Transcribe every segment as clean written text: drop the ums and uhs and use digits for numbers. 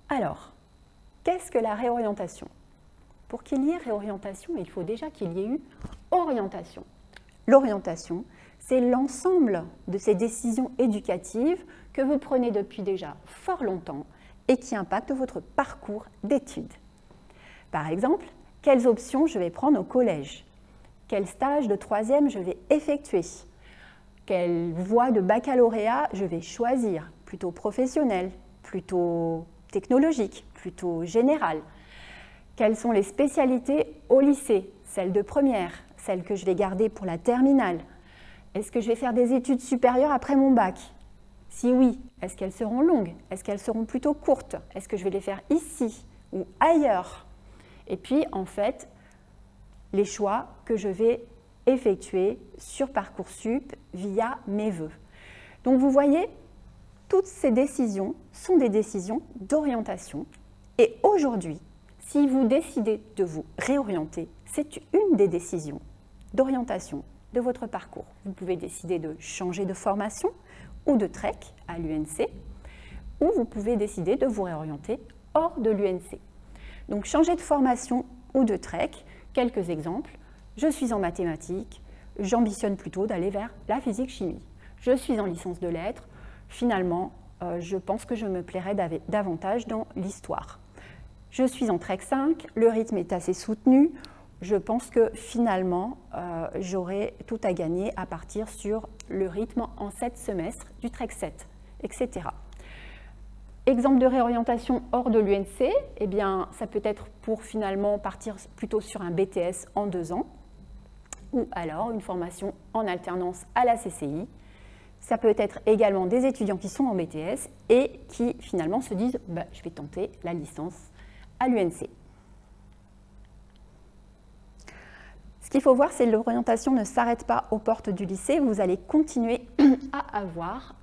Alors, qu'est-ce que la réorientation? Pour qu'il y ait réorientation, il faut déjà qu'il y ait eu orientation. L'orientation, c'est l'ensemble de ces décisions éducatives que vous prenez depuis déjà fort longtemps et qui impactent votre parcours d'études. Par exemple, quelles options je vais prendre au collège? Quel stage de troisième je vais effectuer? Quelle voie de baccalauréat je vais choisir? Plutôt professionnelle, plutôt technologique, plutôt générale? Quelles sont les spécialités au lycée? Celles de première, celles que je vais garder pour la terminale? Est-ce que je vais faire des études supérieures après mon bac? Si oui, est-ce qu'elles seront longues? Est-ce qu'elles seront plutôt courtes? Est-ce que je vais les faire ici ou ailleurs? Et puis, en fait, les choix que je vais effectuer sur Parcoursup via mes vœux. Donc, vous voyez, toutes ces décisions sont des décisions d'orientation. Et aujourd'hui, si vous décidez de vous réorienter, c'est une des décisions d'orientation de votre parcours. Vous pouvez décider de changer de formation ou de TREC à l'UNC, ou vous pouvez décider de vous réorienter hors de l'UNC. Donc, changer de formation ou de TREC, quelques exemples. Je suis en mathématiques, j'ambitionne plutôt d'aller vers la physique-chimie. Je suis en licence de lettres, finalement, je pense que je me plairais davantage dans l'histoire. Je suis en TREC 5, le rythme est assez soutenu, je pense que finalement, j'aurai tout à gagner à partir sur le rythme en 7 semestres du TREC 7, etc. Exemple de réorientation hors de l'UNC, eh bien, ça peut être pour finalement partir plutôt sur un BTS en 2 ans, ou alors une formation en alternance à la CCI. Ça peut être également des étudiants qui sont en BTS et qui finalement se disent « je vais tenter la licence à l'UNC ». Ce qu'il faut voir, c'est que l'orientation ne s'arrête pas aux portes du lycée. Vous allez continuer à avoir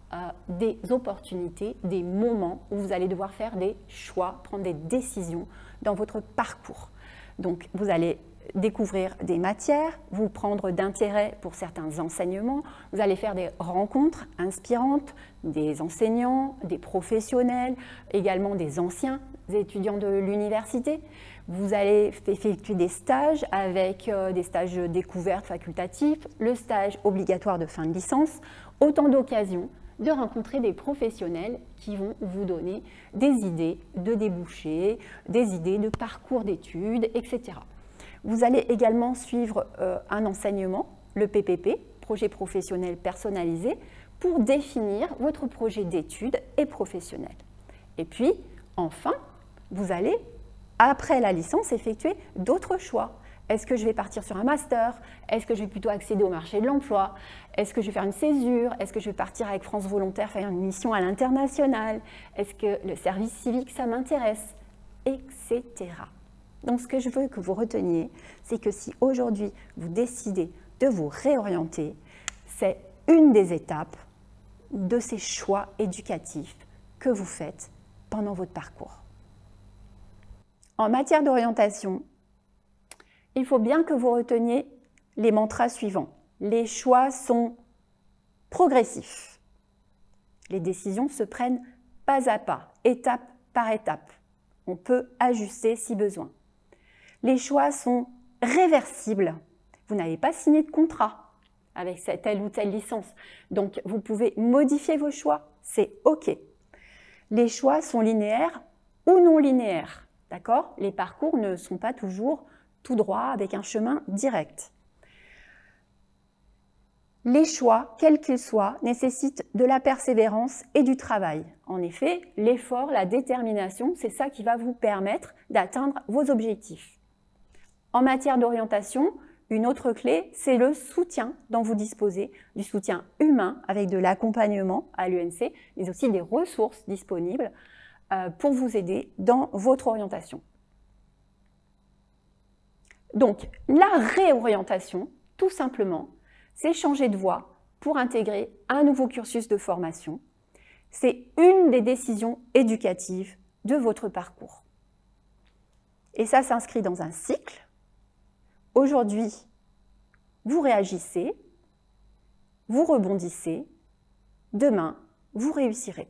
des opportunités, des moments où vous allez devoir faire des choix, prendre des décisions dans votre parcours. Donc, vous allez découvrir des matières, vous prendre d'intérêt pour certains enseignements, vous allez faire des rencontres inspirantes, des enseignants, des professionnels, également des anciens étudiants de l'université. Vous allez effectuer des stages avec des stages découvertes facultatifs, le stage obligatoire de fin de licence, autant d'occasions de rencontrer des professionnels qui vont vous donner des idées de débouchés, des idées de parcours d'études, etc. Vous allez également suivre un enseignement, le PPP, projet professionnel personnalisé, pour définir votre projet d'études et professionnel. Et puis, enfin, vous allez, après la licence, effectuer d'autres choix. Est-ce que je vais partir sur un master? Est-ce que je vais plutôt accéder au marché de l'emploi? Est-ce que je vais faire une césure? Est-ce que je vais partir avec France Volontaire faire une mission à l'international? Est-ce que le service civique, ça m'intéresse? Etc. Donc, ce que je veux que vous reteniez, c'est que si aujourd'hui, vous décidez de vous réorienter, c'est une des étapes de ces choix éducatifs que vous faites pendant votre parcours. En matière d'orientation, il faut bien que vous reteniez les mantras suivants. Les choix sont progressifs. Les décisions se prennent pas à pas, étape par étape. On peut ajuster si besoin. Les choix sont réversibles. Vous n'avez pas signé de contrat avec telle ou telle licence. Donc, vous pouvez modifier vos choix. C'est OK. Les choix sont linéaires ou non linéaires. D'accord? Les parcours ne sont pas toujours tout droit avec un chemin direct. Les choix, quels qu'ils soient, nécessitent de la persévérance et du travail. En effet, l'effort, la détermination, c'est ça qui va vous permettre d'atteindre vos objectifs. En matière d'orientation, une autre clé, c'est le soutien dont vous disposez, du soutien humain avec de l'accompagnement à l'UNC, mais aussi des ressources disponibles pour vous aider dans votre orientation. Donc, la réorientation, tout simplement, c'est changer de voie pour intégrer un nouveau cursus de formation. C'est une des décisions éducatives de votre parcours. Et ça s'inscrit dans un cycle. Aujourd'hui, vous réagissez, vous rebondissez, demain, vous réussirez.